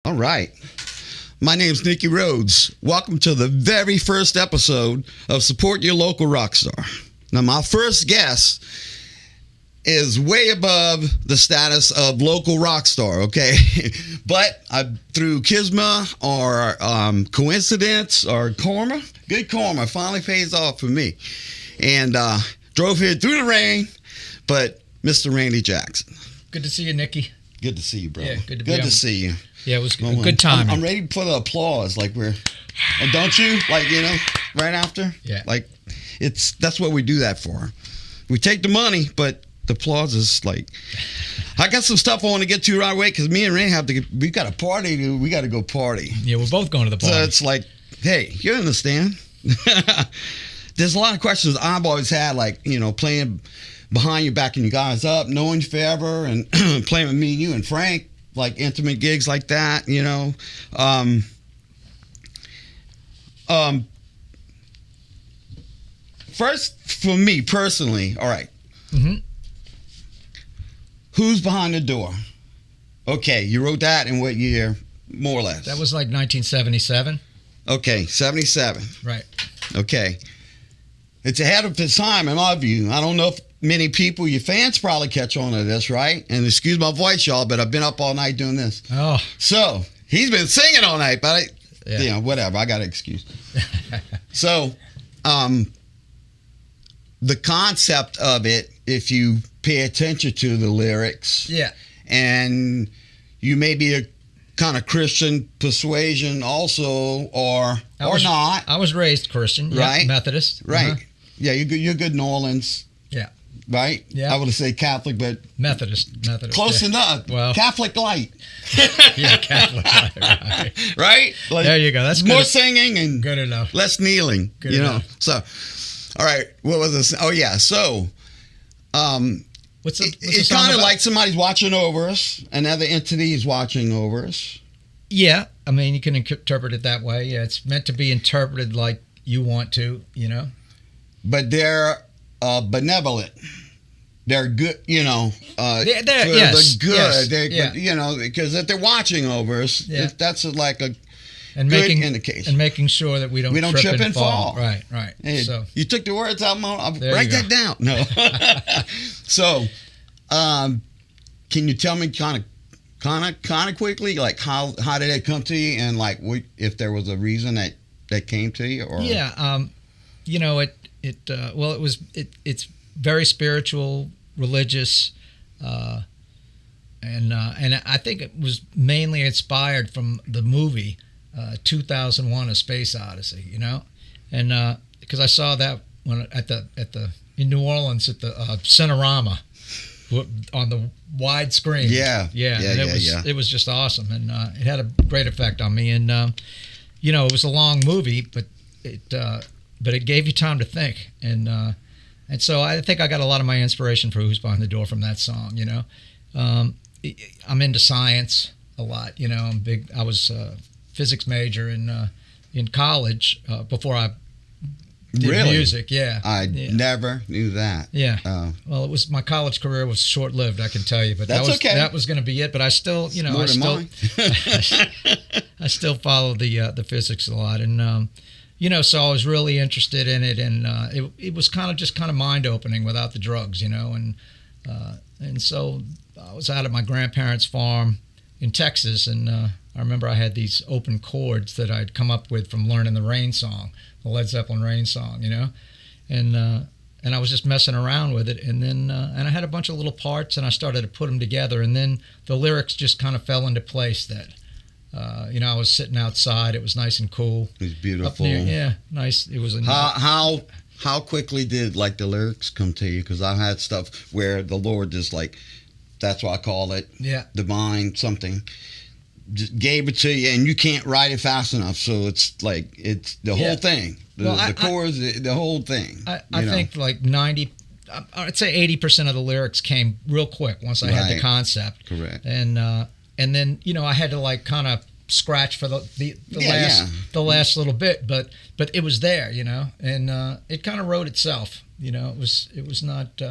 All right. My name's Nicki Rhodes. Welcome to the very first episode of Support Your Local Rockstar. Now, my first guest is way above the status of local rock star, okay? But through Kisma or coincidence or karma, good karma finally pays off for me. And drove here through the rain, but Mr. Randy Jackson. Good to see you, Nicki. Good to see you, brother. Yeah, good to see you. Yeah, it was a good time. I'm ready for the applause, like don't you? Like, right after? Yeah. Like, that's what we do that for. We take the money, but the applause is like, I got some stuff I want to get to right away, because me and Randy we got a party, we got to go party. Yeah, we're both going to the party. So it's like, hey, you understand? There's a lot of questions I've always had, like, playing behind your back and you guys up, knowing you forever, and playing with me, you and Frank, like intimate gigs like that, First, for me personally, all right. Mm-hmm. Who's behind the door? Okay, you wrote that in what year, more or less? That was like 1977. Okay, 77. Right. Okay. It's ahead of its time, in my view. I don't know if many people, your fans probably catch on to this, right? And excuse my voice, y'all, but I've been up all night doing this. Oh. So, he's been singing all night, but whatever. I got an excuse. So, the concept of it, if you pay attention to the lyrics, and you may be a kind of Christian persuasion also, or not. I was raised Christian, right? Methodist, right? Uh-huh. Yeah, you're good New Orleans, right? Yeah, I would say Catholic, but Methodist, close enough. Well, Catholic light. Yeah, Catholic light, right? Right? Like, there you go. That's more good. Singing and good enough. Less kneeling. Good enough. So, all right. What was this? Oh yeah. So, it's kind of like somebody's watching over us. Another entity is watching over us. Yeah, I mean, you can interpret it that way. Yeah, it's meant to be interpreted like you want to, But they're benevolent. They're good, they're yes, good. Yes, because if they're watching over us, that's like a good indication. And making sure that we don't trip and fall. Right. Hey, so you took the words out. I'll write that down. No. So, can you tell me kind of quickly, like how did it come to you, and like if there was a reason that came to you, or it's very spiritual, religious, and I think it was mainly inspired from the movie 2001: A Space Odyssey, and because I saw that when in New Orleans at the Cinerama on the wide screen. It was just awesome, and it had a great effect on me. And it was a long movie, but it gave you time to think, and so I think I got a lot of my inspiration for Who's Behind the Door from that song. I'm into science a lot. I was a physics major in college before I did music. Yeah, I never knew that. Yeah. Well, it was, my college career was short lived, I can tell you, but that was going to be it. But I still, I still follow the physics a lot, and so I was really interested in it, and it was kind of mind opening without the drugs, and so I was out at my grandparents' farm in Texas, and I remember I had these open chords that I'd come up with from learning the Rain song, the Led Zeppelin Rain song, and I was just messing around with it, and then and I had a bunch of little parts, and I started to put them together, and then the lyrics just kind of fell into place. That I was sitting outside, it was nice and cool. It was beautiful. Nice. It was how quickly did like the lyrics come to you? Because I've had stuff where the Lord just like, that's what I call it, divine something, just gave it to you, and you can't write it fast enough, so it's like it's the whole thing. The chorus, the whole thing. I think like 90, I'd say 80% of the lyrics came real quick once I had the concept. Correct. And then I had to like kind of scratch for the last little bit, but it was there, and it kind of wrote itself. It was not.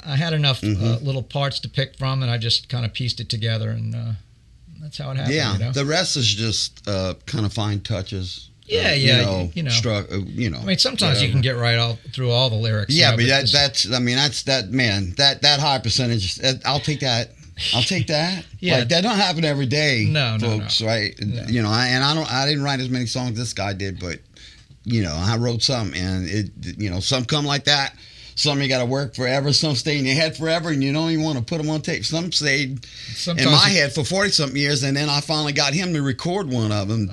I had enough little parts to pick from, and I just kind of pieced it together, and that's how it happened. Yeah, you know? the rest is just kind of fine touches. Yeah, you know. You know. I mean, sometimes you can get right all through all the lyrics. Yeah, you know, but that's that high percentage. I'll take that. I'll take that. Yeah, like, that don't happen every day, folks. No. Right? No. You know, I didn't write as many songs this guy did, but you know, I wrote some, and some come like that. Some you got to work forever. Some stay in your head forever, and you don't even want to put them on tape. Some stayed in my head for 40-something years, and then I finally got him to record one of them.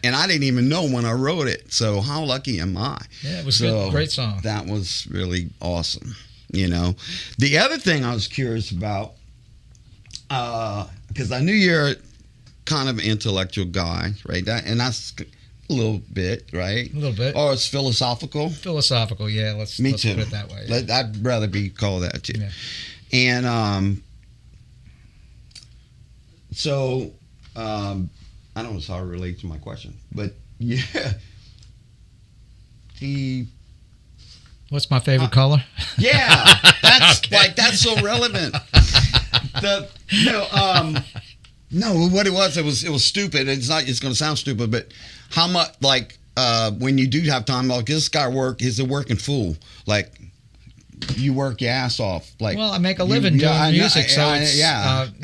And I didn't even know when I wrote it. So how lucky am I? Yeah, it was a great song. That was really awesome. You know, the other thing I was curious about, because I knew you're kind of an intellectual guy, right? And that's a little bit, right? A little bit. Or it's philosophical. Philosophical, yeah. Let's put it that way. Yeah. I'd rather be called that too. Yeah. And so I don't know how it relates to my question, but yeah, what's my favorite color? Yeah, that's okay. That's so relevant. No, what it was stupid. It's going to sound stupid, but how much, when you do have time, like, this guy is a working fool. Like, you work your ass off. Like, well, I make a living doing music, so it's,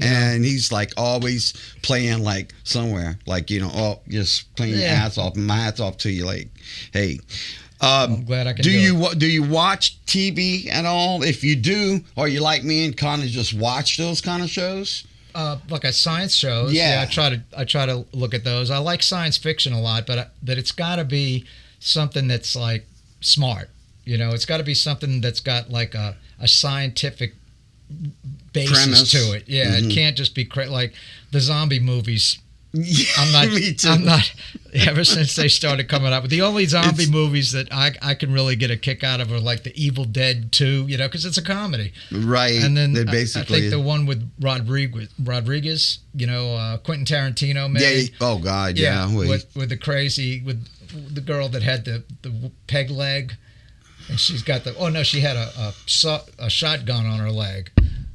and he's like always playing like somewhere, like, just playing your ass off. And my hat's off to you, like, hey. I'm glad I can do you watch TV at all? If you do, or you like me and kind of just watch those kind of shows? Like a science shows. Yeah. I try to look at those. I like science fiction a lot, but it's got to be something that's like smart. It's got to be something that's got like a scientific basis premise to it. Yeah, It can't just be like the zombie movies. Yeah, me too. I'm not. Ever since they started coming up, the only zombie movies that I can really get a kick out of are like the Evil Dead 2, because it's a comedy, right? And then I think the one with Rodriguez, Quentin Tarantino made. Yeah. Oh God, yeah. With the with the girl that had the peg leg, and she's got she had a shotgun on her leg.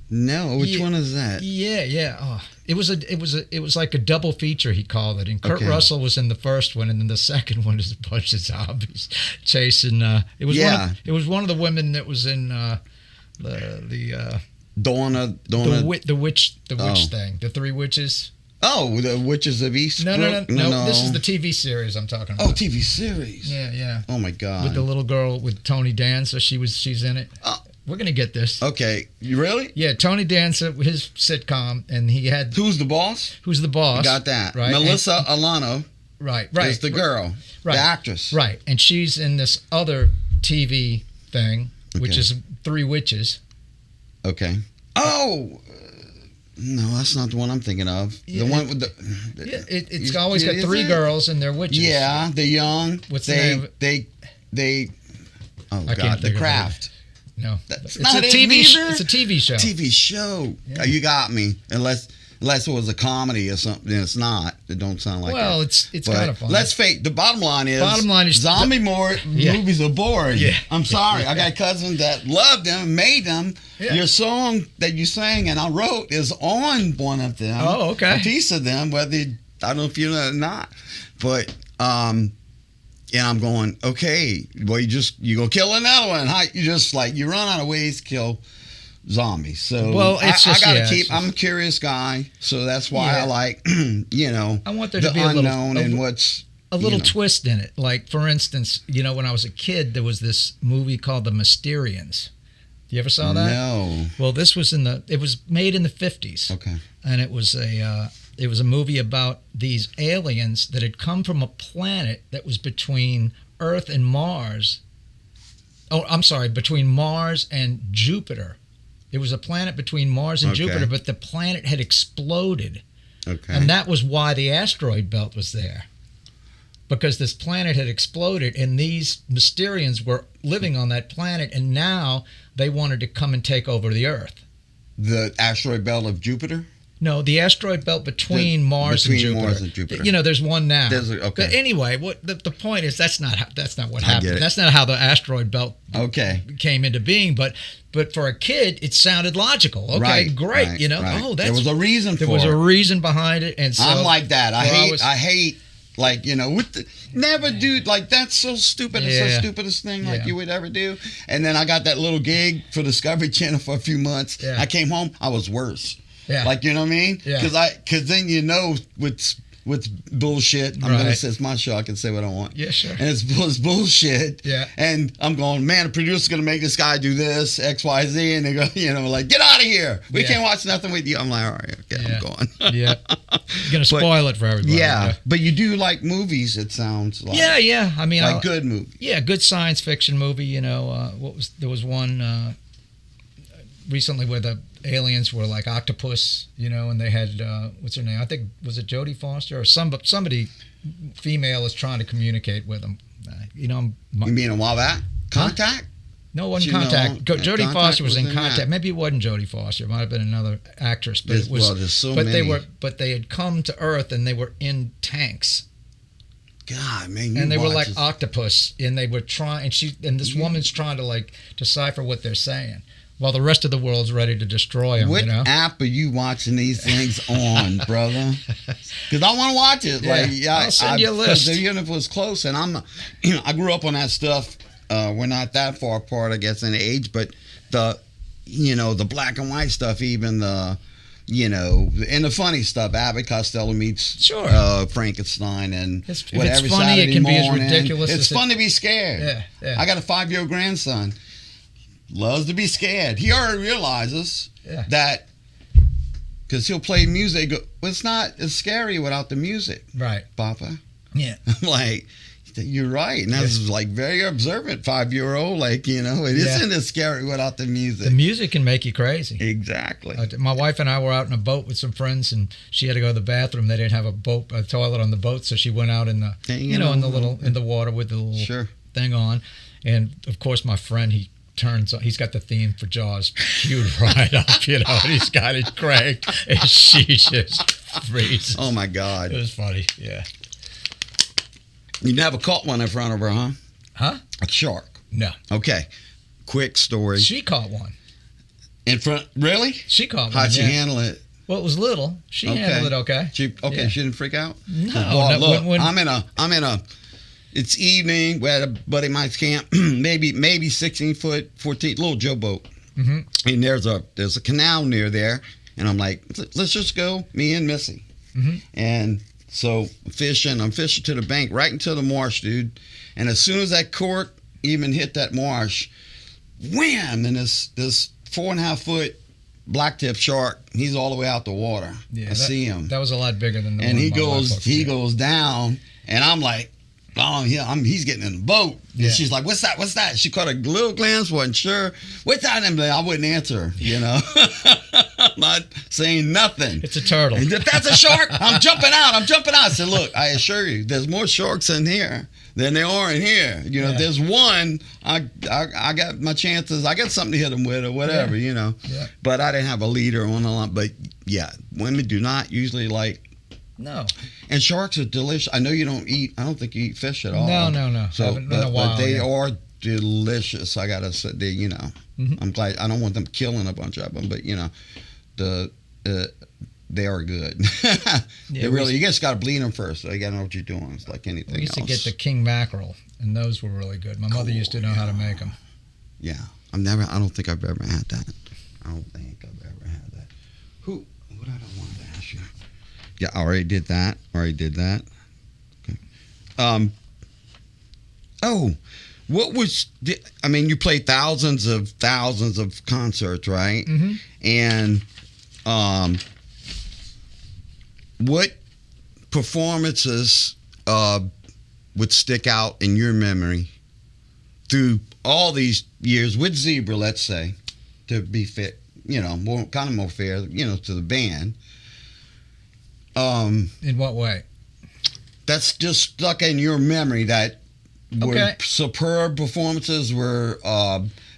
No, which one is that? Yeah. Oh, it was like a double feature, he called it. And Kurt Russell was in the first one, and then the second one is a bunch of zombies chasing. It was one of the women that was in the Donna the witch thing, the three witches. Oh, the Witches of East. No. This is the TV series I'm talking about. Oh, TV series. Yeah. Oh my God. With the little girl with Tony Danza, she's in it. We're going to get this. Okay. You really? Yeah, Tony Danza, his sitcom, and he had... Who's the boss? Who's the boss? You got that. Right. Melissa Alano. Right. Is the girl. Right. The actress. Right. And she's in this other TV thing, which is Three Witches. Okay. Oh! No, that's not the one I'm thinking of. Yeah. The one with the... It's always got three girls and they're witches. Yeah, they're young. What's the name? They... Oh, I God. The Craft. No, it's not a TV show. It's a TV show. TV show. Yeah. You got me. Unless it was a comedy or something, it's not. It don't sound like. Well, it's kind of fun. Let's face the bottom line is zombie movies are boring. Yeah. I'm sorry. I got cousins that loved them, made them. Yeah. Your song that you sang and I wrote is on one of them. Oh, okay. A piece of them, I don't know if you know or not, but and I'm going, okay, well, you go kill another one. You run out of ways to kill zombies. So I gotta keep. I'm a curious guy, so that's why I like, I want there to be unknown and what's a little twist in it. Like, for instance, when I was a kid, there was this movie called The Mysterians. You ever saw that? No. Well, this was it was made in the 50s. Okay. And it was a movie about these aliens that had come from a planet that was between Earth and Mars. Oh, I'm sorry, between Mars and Jupiter. It was a planet between Mars and Jupiter, but the planet had exploded. Okay. And that was why the asteroid belt was there. Because this planet had exploded, and these Mysterians were living on that planet, and now they wanted to come and take over the Earth. The asteroid belt of Jupiter? No, the asteroid belt between Mars and Jupiter. Mars and Jupiter. You know, there's one now. Okay. But anyway, what the point is, that's not what I get happened. it. That's not how the asteroid belt Okay. came into being. But for a kid, it sounded logical. Okay, Right, great. right, you know, right. oh, there was a reason for it. There was a reason behind it, and so I'm like that. I I hate, like, you know, never do, like, that's so stupid. It's the stupidest thing like you would ever do. And then I got that little gig for Discovery Channel for a few months. Yeah. I came home, I was worse. Yeah. Like, you know what I mean? Yeah. Because then you know what's bullshit. I'm gonna say it's my show. I can say what I want. Yeah, sure. And it's bullshit. Yeah. And I'm going, man, the producer's gonna make this guy do this X, Y, Z, and they go, you know, like, get out of here. We can't watch nothing with you. I'm like, all right, okay, I'm going. Yeah. You're gonna spoil it for everybody. Yeah. But you do like movies. It sounds like. Yeah. I mean, like good movies. Yeah, good science fiction movie. You know, there was one recently where the aliens were like octopus, you know, and they had what's her name? I think was it Jodie Foster or somebody female is trying to communicate with them. You know, You mean a while back? Contact? No, it wasn't You know, Contact. Jodie Contact Foster was in that. Contact. Maybe it wasn't Jodie Foster. It might have been another actress, but it was. Well, there's so but many. they had come to Earth and they were in tanks. God, man, you And they were watch like this. octopus, and they were trying. And this woman's trying to like decipher what they're saying, while the rest of the world's ready to destroy them. What you know? app are you watching these things on, brother? Because I want to watch it. Yeah, Like, I'll send you a list. Even if it was close, and I grew up on that stuff. We're not that far apart, I guess, in age, but the black and white stuff, even the. You know, and the funny stuff, Abbott Costello meets Frankenstein, and if it's whatever. funny, Saturday it can be as morning. ridiculous It's as fun to be scared. Yeah. I got a 5-year-old grandson. Loves to be scared. He already realizes that because he'll play music. Well, it's not as scary without the music, Right. Papa. Yeah. I'm like, you're right. And that's like very observant 5-year-old. Like, you know, it isn't as scary without the music. The music can make you crazy. Exactly. My wife and I were out in a boat with some friends, and she had to go to the bathroom. They didn't have a toilet on the boat, so she went out in the in the water with the little thing on. And of course, my friend he's got the theme for Jaws queued right up, you know, and he's got it cranked, and she just freezes. Oh my God. It was funny. Yeah. You never caught one in front of her, huh? Huh? A shark. No. Okay. Quick story. She caught one. In front? Really? She caught one. How'd she handle it? Well, it was little. She handled it okay. She didn't freak out? No. Look, I'm in a. It's evening. We're at a buddy of mine's camp. maybe 16 foot, 14 little Joe boat. Mm-hmm. And there's a canal near there, and I'm like, let's just go, me and Missy. Mm-hmm. And so I'm fishing to the bank, right into the marsh, dude. And as soon as that cork even hit that marsh, wham! And this 4.5 foot blacktip shark, he's all the way out the water. Yeah, I see him. That was a lot bigger than the and one he goes down, and I'm like, oh yeah, he's getting in the boat. Yeah. And she's like, what's that? She caught a little glance, wasn't sure. What's that? And I wouldn't answer, you know. I'm not saying nothing. It's a turtle. And if that's a shark, I'm jumping out. I said, look, I assure you, there's more sharks in here than there are in here. You know, if there's one, I got my chances. I got something to hit them with or whatever, you know. Yeah. But I didn't have a leader on the line. But yeah, women do not usually like. No. And sharks are delicious. I know you don't eat. I don't think you eat fish at all. No. So, Haven't in a while, but they are delicious. I gotta say, you know. Mm-hmm. I'm glad. I don't want them killing a bunch of them, but you know, they are good. They really. You just gotta bleed them first. So you gotta know what you're doing. It's like anything else. We used to get the king mackerel, and those were really good. My mother used to know how to make them. Yeah, I don't think I've ever had that. I don't think I've ever had that. What I don't want to ask you. Yeah, I already did that. Okay. What was? I mean, you played thousands of concerts, right? Mm-hmm. And what performances would stick out in your memory through all these years with Zebra? Let's say, to be fit, you know, more fair, you know, to the band. In what way? That's just stuck in your memory that were Okay. superb performances, were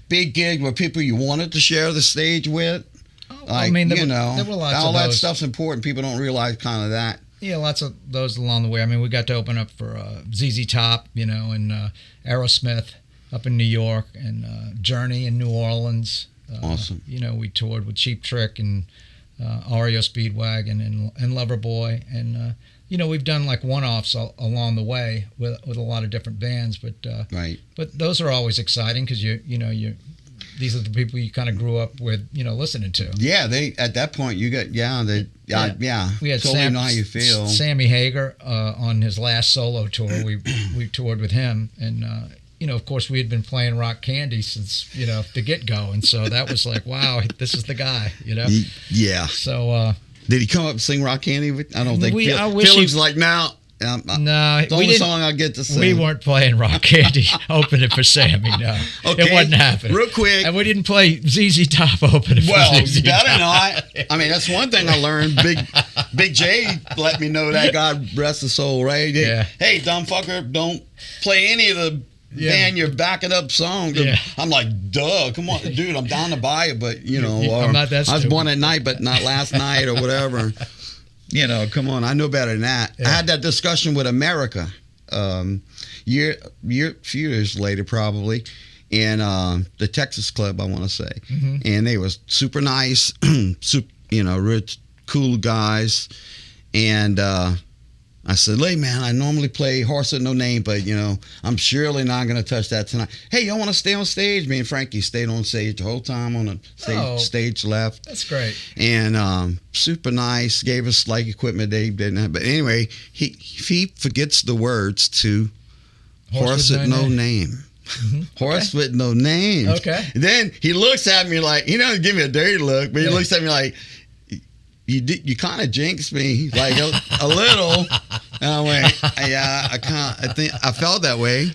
big gigs, were people you wanted to share the stage with. Oh, Like, there were lots all of that those. stuff's important. People don't realize kind of that. Yeah, lots of those along the way. I mean, we got to open up for ZZ Top, and Aerosmith up in New York, and Journey in New Orleans. Awesome. We toured with Cheap Trick and REO Speedwagon and Loverboy, and we've done like one-offs along the way with a lot of different bands, but Right. But those are always exciting because these are the people you kind of grew up with, listening to. Yeah, they at that point you got We had totally know how you feel. Sammy Hagar on his last solo tour. We toured with him, and of course we had been playing Rock Candy since the get go, and so that was like, wow, this is the guy. Yeah. So did he come up and sing Rock Candy? I don't think. I wish Phil's like now. No, it's the only song I get to sing. We weren't playing Rock Candy opening for Sammy. No, okay. It wasn't happening. Real quick, and we didn't play ZZ Top opening. Well, for ZZ you better Top. not. I mean, that's one thing I learned. Big J let me know that. God rest his soul. Right? Yeah. Hey, dumb fucker, don't play any of the band you're backing up songs. Yeah. I'm like, duh, come on, dude. I'm down to buy it, but I'm not that I was stupid. born at night, but not last night or whatever. Come on, I know better than that. Yeah. I had that discussion with America, few years later probably, in the Texas Club, I want to say, and they was super nice, rich, cool guys, and I said, "Hey man, I normally play Horse with No Name, but I'm surely not going to touch that tonight. Hey, y'all want to stay on stage?" Me and Frankie stayed on stage the whole time on the stage left. That's great. And super nice, gave us like equipment they didn't have. But anyway, he forgets the words to Horse with No Name. Horse with No Name. Okay. Then he looks at me like, he doesn't give me a dirty look, but he looks at me like, you kind of jinxed me, like a little. And I went, yeah, I think I felt that way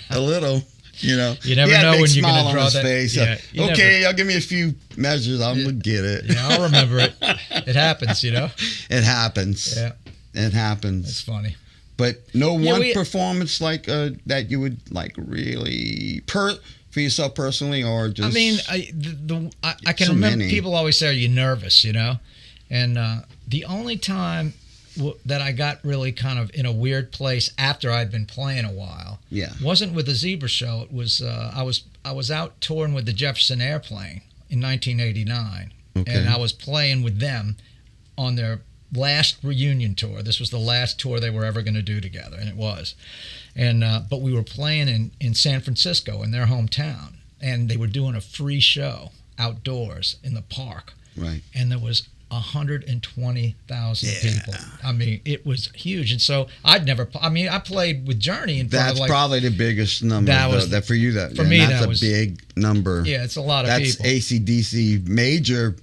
a little. You never know when you're going to draw that. Face. Yeah, okay, y'all give me a few measures. I'm gonna get it. Yeah, I'll remember it. It happens, It happens. Yeah, it happens. it's funny. But no one performance like that you would like really for yourself personally, or just. I mean, I can remember many. people always say, "Are you nervous?" And the only time that I got really kind of in a weird place after I'd been playing a while, wasn't with the Zebra Show. It was I was out touring with the Jefferson Airplane in 1989, and I was playing with them on their last reunion tour. This was the last tour they were ever going to do together, and it was. And but we were playing in San Francisco, in their hometown, and they were doing a free show outdoors in the park. Right. And there was 120,000 people. I mean, it was huge. And so I played with Journey in front of That's probably the biggest number. That for you. For me, that's a big number. Yeah, it's a lot of people. That's AC/DC major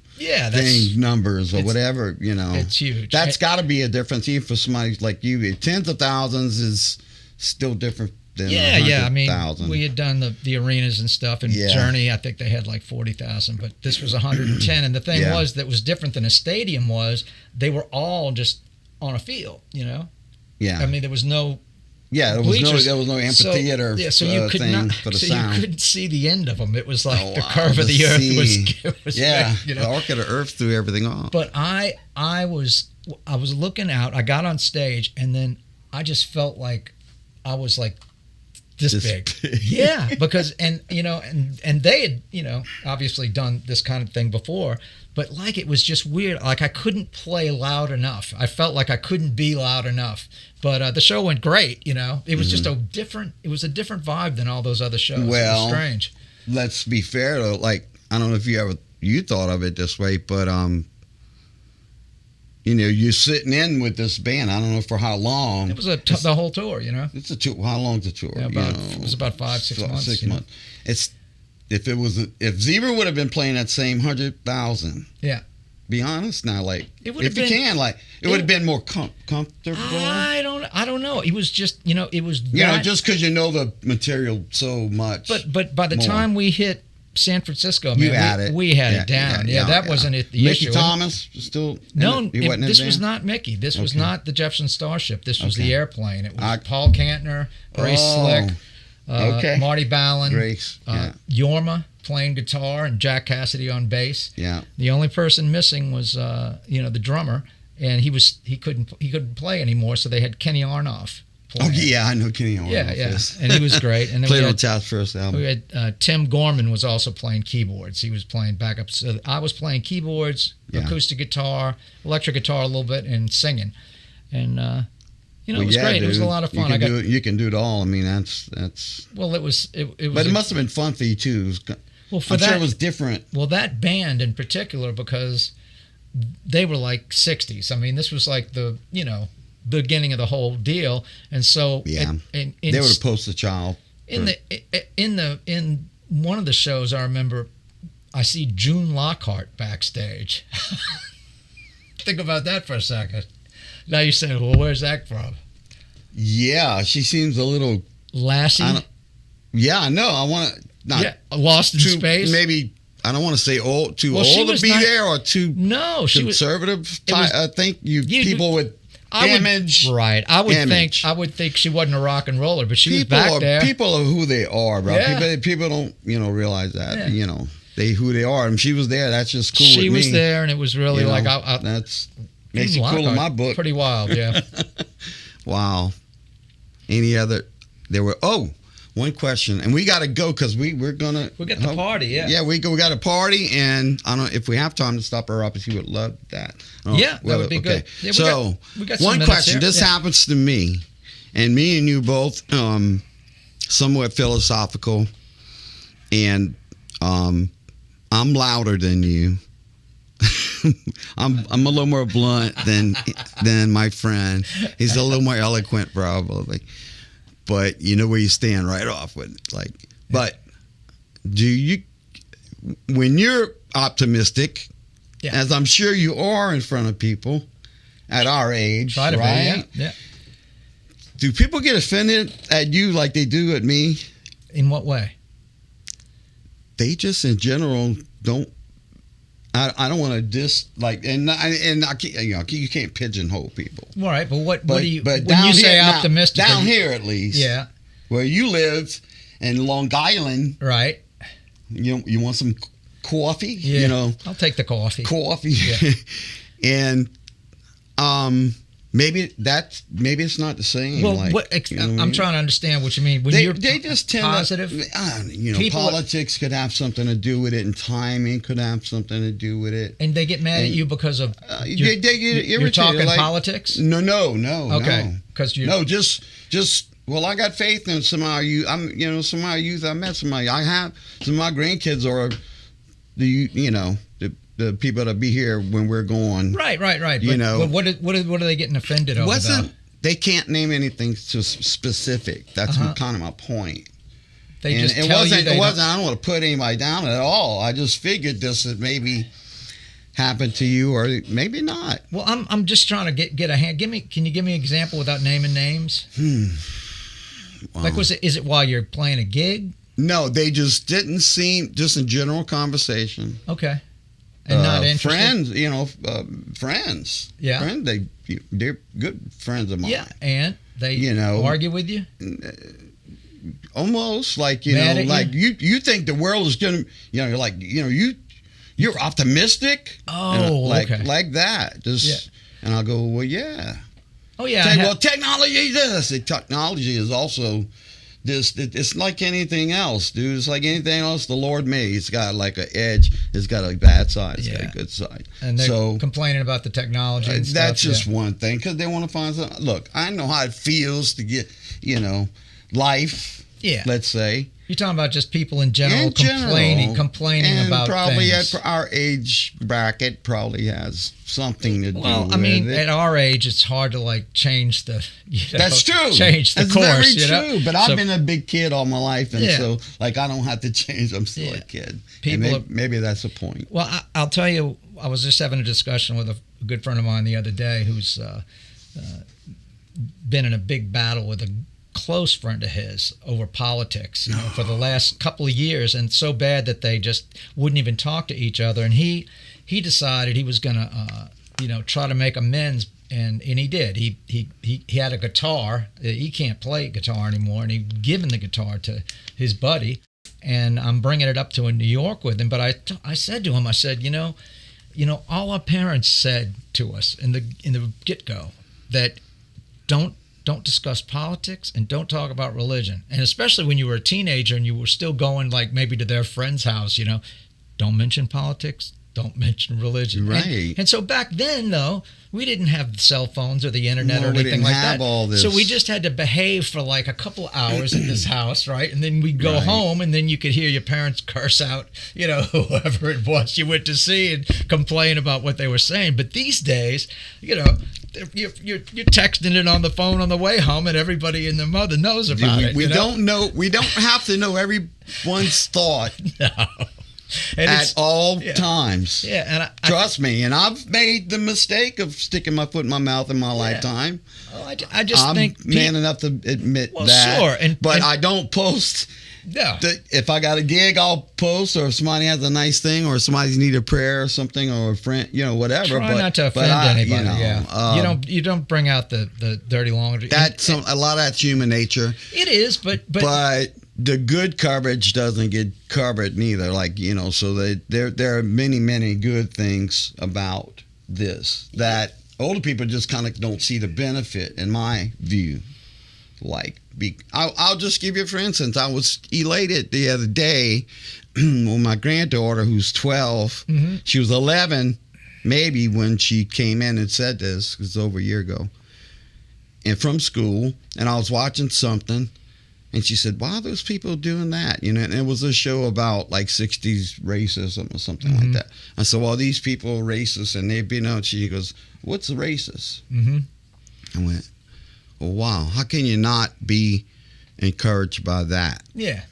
numbers or whatever. It's huge. That's got to be a difference even for somebody like you. Tens of thousands is still different. I mean, we had done the arenas and stuff, and Journey, I think they had like 40,000, but this was 110. And the thing that was different than a stadium was they were all just on a field, Yeah. I mean, there was no. Yeah, there was no amphitheater thing for the sound. You couldn't see the end of them. It was like the curve of the earth was big, the arc of the earth threw everything off. But I was looking out. I got on stage, and then I just felt like I was like this big. Yeah, because and they had obviously done this kind of thing before, but like it was just weird. Like I couldn't play loud enough. I felt like I couldn't be loud enough. But the show went great. It was just a different vibe than all those other shows. Well, it was strange. Let's be fair though. Like I don't know if you thought of it this way, but you're sitting in with this band. I don't know for how long. It was the whole tour, It's a tour. How long's the tour? Yeah, it was about 5-6 months. 6 months. It's if Zebra would have been playing that same 100,000. Yeah. Be honest now, like it would have been more comfortable. I don't know. It was just it was just because the material so much. But by the time we hit San Francisco, man, we had it down. That wasn't the issue. Mickey Thomas still this was not Mickey. This was not the Jefferson Starship. This was the Airplane. It was Paul Kantner, Ray Slick, Marty Ballin, Grace, Yorma playing guitar, and Jack Cassidy on bass. Yeah. The only person missing was the drummer, and he couldn't play anymore, so they had Kenny Arnoff playing. Oh yeah, I know Kenny Arnoff. Yeah, and he was great. And then played on Child's first album. We had Tim Gorman was also playing keyboards. He was playing backup. So I was playing keyboards, acoustic guitar, electric guitar a little bit, and singing. And it was great. Dude, it was a lot of fun. You can do it all. I mean, that's. Well, it was. But it must have been fun for you too. I'm sure it was different. Well, that band in particular, because they were like 60s. I mean, this was like the beginning of the whole deal, and so they were the poster child. In one of the shows, I remember I see June Lockhart backstage. Think about that for a second. Now you say, well, where's that from? Yeah, she seems a little Lassie. I know. I want to not Lost in Space. Maybe I don't want to say old to be there or too conservative. I think people with damage. Right. I would think she wasn't a rock and roller, but she was back there. People are who they are, bro. Yeah. People don't realize that. Yeah. They who they are. And she was there. That's just cool. She was there, and it was really that's makes it cool in my book. Pretty wild, yeah. Wow. Any other? There were one question, and we got to go because we got the party. Yeah, we got a party, and I don't know if we have time to stop her up. If you would love that. That would be good. Yeah, we got one question. Here. This happens to me, and me and you both, somewhat philosophical, and I'm louder than you. I'm a little more blunt than my friend. He's a little more eloquent, probably. But you know where you stand right off with it. But do you, when you're optimistic, as I'm sure you are in front of people at our age, right? Yeah. Do people get offended at you like they do at me? In what way? They just in general don't. I don't want to you can't pigeonhole people. All right, but what do you? But when you say optimistic, down here at least, where you live in Long Island, right? You want some coffee? Yeah, I'll take the coffee. And maybe it's not the same. Well, I'm trying to understand what you mean. When they just tend positive, politics could have something to do with it, and timing could have something to do with it. And they get mad at you because of they get irritated. You're talking politics? No. Okay, because just I got faith in some of our youth. Some of our youth. I met somebody. I have some of my grandkids are the people that'll be here when we're gone. Right. But what are they getting offended over? They can't name anything so specific. That's kind of my point. It wasn't. I don't want to put anybody down at all. I just figured this would maybe happen to you, or maybe not. Well, I'm just trying to get a hand. Can you give me an example without naming names? Wow. Like, is it while you're playing a gig? No, they just didn't seem, just in general conversation. Okay. And not interested? Friends, friends. Yeah. They're good friends of mine. Yeah, and they argue with you? Almost like, you think the world is going to, you're optimistic. Oh, okay. Like that. And I'll go, well, yeah. Oh, yeah. Technology is this. Technology is also this. It's like anything else, dude. It's like anything else the Lord made. It's got like an edge. It's got a bad side. It's got a good side. And they're complaining about the technology and stuff. That's just one thing, because they want to find something. Look, I know how it feels to get, life, let's say. You're talking about just people in general complaining and about probably things. At our age bracket probably has something to do with it. Well, I mean, at our age, it's hard to change the. That's true. Change the course. That's very true. But I've been a big kid all my life, and so I don't have to change. I'm still a kid. Maybe that's the point. Well, I'll tell you, I was just having a discussion with a good friend of mine the other day who's been in a big battle with a close friend of his over politics for the last couple of years, and so bad that they just wouldn't even talk to each other. And he decided he was going to try to make amends and he did. He had a guitar. He can't play guitar anymore, and he'd given the guitar to his buddy. And I'm bringing it up to New York with him. But I said to him, I said, you know, all our parents said to us in the get-go that don't discuss politics and don't talk about religion. And especially when you were a teenager and you were still going like maybe to their friend's house, don't mention politics, don't mention religion. Right. And so back then, though, we didn't have cell phones or the internet or we anything didn't like have that. all this. So we just had to behave for like a couple hours in this house, right? And then we'd go Right. home, and then you could hear your parents curse out, whoever it was you went to see and complain about what they were saying. But these days, you're texting it on the phone on the way home, and everybody and their mother knows about it. We don't know. We don't have to know everyone's thought. No. And at all times. Yeah, and trust me. And I've made the mistake of sticking my foot in my mouth in my lifetime. Well, I just think I'm man enough to admit that. Sure, but I don't post. No. If I got a gig, I'll post, or if somebody has a nice thing, or somebody's need a prayer or something, or a friend, whatever. Try not to offend anybody. You don't bring out the dirty laundry. That's a lot of that's human nature. It is, but the good coverage doesn't get covered neither. So there are many good things about this that older people just kind of don't see the benefit, in my view. I'll just give you, for instance, I was elated the other day when my granddaughter, who's 12, she was 11 maybe when she came in and said this, because it's over a year ago, and from school, and I was watching something, and she said, why are those people doing that? And it was a show about like 60s racism or something like that. I said, well, these people are racist, and they've been out. She goes, what's racist? I went, well, wow, how can you not be encouraged by that? Yeah.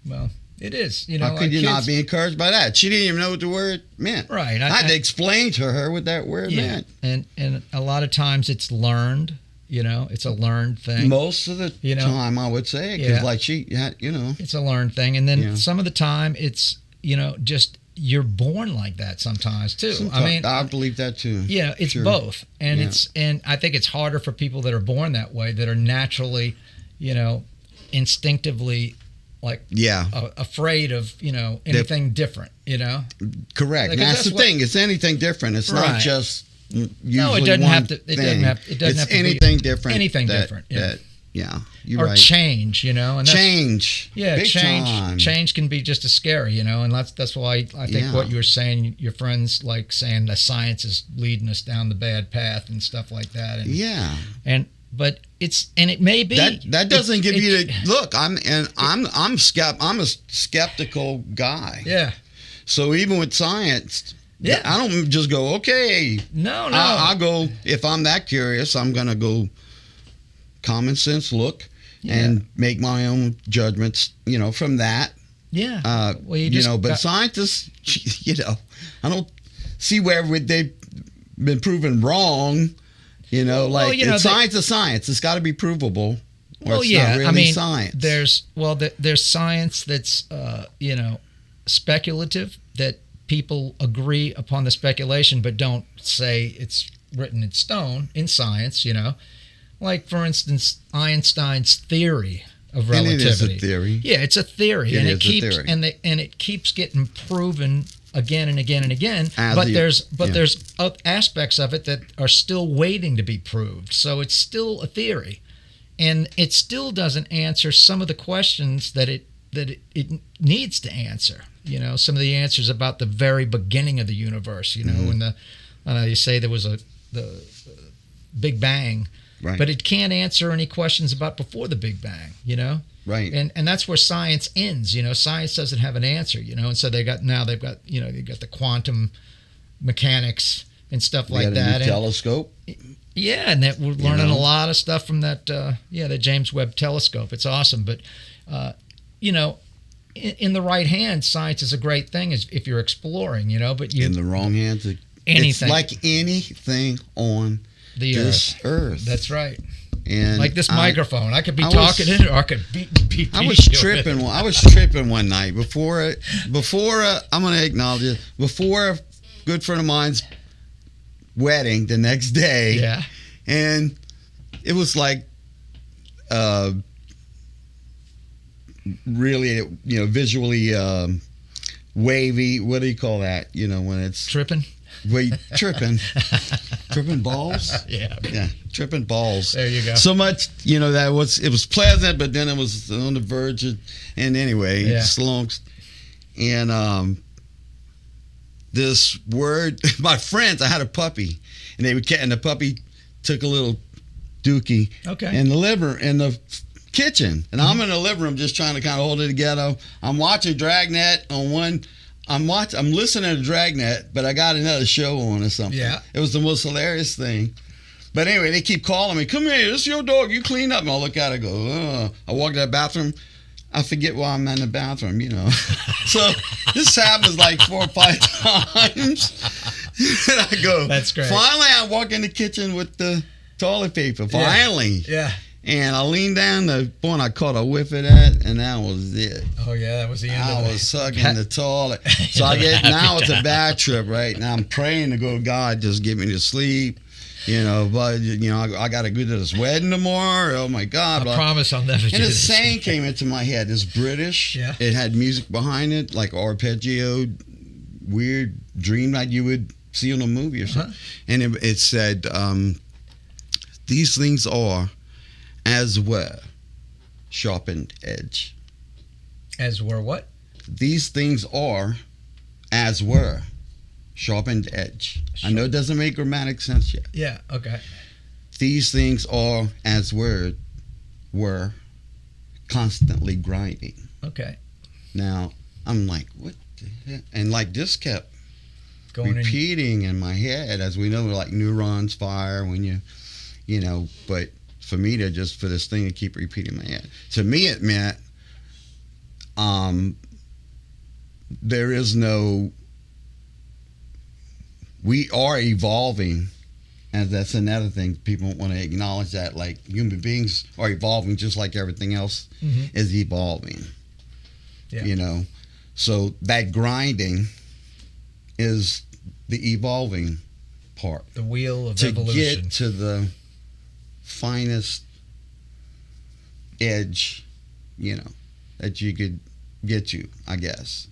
Well, it is. How could you not be encouraged by that? She didn't even know what the word meant. Right. I had to explain to her what that word meant. And a lot of times it's learned. It's a learned thing. Most of the time, I would say, because it's a learned thing. And then some of the time, it's just you're born like that sometimes too. I believe that too. Yeah, it's both, and and I think it's harder for people that are born that way, that are naturally, instinctively, afraid of anything different. Correct. That's the thing. It's anything different. It's not just. No, it doesn't have to. It doesn't have to be anything different. Anything different. You're right. Or change, and that's, change. Yeah, big change. Time. Change can be just as scary, and that's why I think what you were saying, your friends like saying that science is leading us down the bad path and stuff like that. But it may be that doesn't give you the look. I'm a skeptical guy. Yeah. So even with science. Yeah, I don't just go, okay. No. I'll go, if I'm that curious, I'm going to go common sense look and make my own judgments, from that. Yeah. But scientists, I don't see where they've been proven wrong, science is science. It's got to be provable. Or it's not really science. There's science that's, speculative, that people agree upon the speculation but don't say it's written in stone in science, like for instance Einstein's theory of relativity. And it is a theory. Yeah, it's a theory, it keeps getting proven again and again and again. There's aspects of it that are still waiting to be proved. So it's still a theory, and it still doesn't answer some of the questions that it needs to answer. Some of the answers about the very beginning of the universe, when you say there was the Big Bang, right. But it can't answer any questions about before the Big Bang, Right. And that's where science ends, Science doesn't have an answer, and so they've got the quantum mechanics and stuff like that. Telescope. Yeah, and that we're learning a lot of stuff from that the James Webb Telescope. It's awesome, but in the right hands, science is a great thing if you're exploring, but in the wrong hands, it's like anything on this earth. That's right. And like this microphone, I could be talking in it, or I could beat. I was tripping. I was tripping one night before I'm going to acknowledge it. Before a good friend of mine's wedding the next day. Yeah. And it was like really, visually wavy. What do you call that? When it's Tripping? Tripping. Tripping balls? Yeah. Yeah, tripping balls. There you go. So much, that it was pleasant, but then it was on the verge of, and anyway, slunks. And this word, my friends, I had a puppy, and the puppy took a little dookie in the kitchen, and I'm in the living room just trying to kind of hold it together. I'm watching Dragnet on one. I'm listening to Dragnet, but I got another show on or something. Yeah. It was the most hilarious thing. But anyway, they keep calling me, come here, this is your dog, you clean up. And I look at it and go, I walk to the bathroom. I forget why I'm in the bathroom, So this happens like 4 or 5 times. And I go, that's great. Finally, I walk in the kitchen with the toilet paper. Finally. Yeah. And I leaned down the point, I caught a whiff of that, and that was it. Oh, yeah, that was the end of it. I was sucking the toilet. So now it's a bad trip, right? Now I'm praying to go, God, just get me to sleep. But I got to go to this wedding tomorrow. Oh my God! I promise I'll never do this. And a saying came into my head. It's British. Yeah. It had music behind it, like arpeggio, weird dream that you would see in a movie or something. And it said, "These things are, as were, sharpened edge." As were what? These things are, as were, sharpened edge. I know it doesn't make grammatic sense yet. Yeah, okay. These things are, as were constantly grinding. Okay. Now, I'm like, what the heck? And like this kept going repeating in my head. As we know, like neurons fire when but for me to just, for this thing to keep repeating in my head. To me, it meant there is no, we are evolving, and that's another thing people want to acknowledge, that like human beings are evolving just like everything else is evolving. Yeah. So that grinding is the evolving part. The wheel of to evolution. To get to the finest edge, that you could get to, I guess,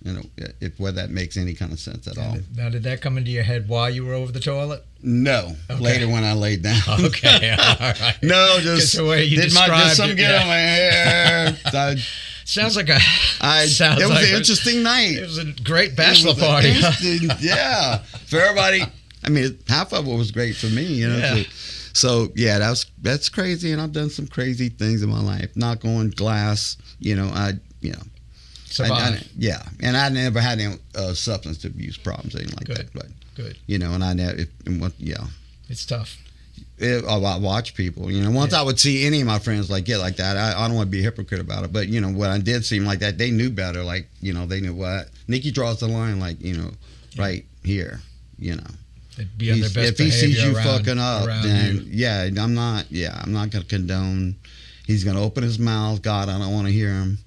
whether that makes any kind of sense at all. Now, did that come into your head while you were over the toilet? No, later when I laid down. Okay, all right. No, just the way you did something get on my hair. Sounds like it was an interesting night. It was a great bachelor party. Yeah, for everybody. I mean, half of it was great for me, Yeah. So yeah, that's crazy, and I've done some crazy things in my life. Knock on glass, Survive. And I never had any substance abuse problems, anything like that. But good. And I never. It's tough. I watch people. Once I would see any of my friends like that. I don't want to be a hypocrite about it, but when I did see them like that, they knew better. Like they knew what Nicki draws the line. Like right here. They'd be on their best if he sees you fucking up, then you. I'm not going to condone. He's going to open his mouth. God, I don't want to hear him.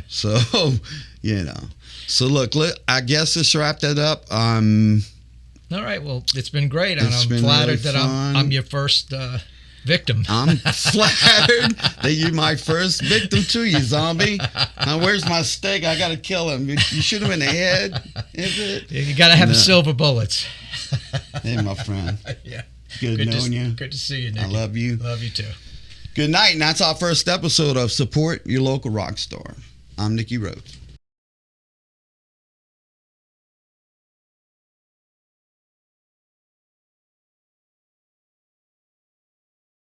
So, So look, I guess this wrapped it up. All right. Well, it's been great. And I'm flattered that I'm your first victim. I'm flattered that you're my first victim too, you zombie. Now, where's my steak? I got to kill him. You shoot him in the head. Is it? You got to have the silver bullets. Hey, my friend. Yeah. Good knowing you. Good to see you, Nicki. I love you. Love you too. Good night, and that's our first episode of Support Your Local Rock Star. I'm Nicki Rhodes.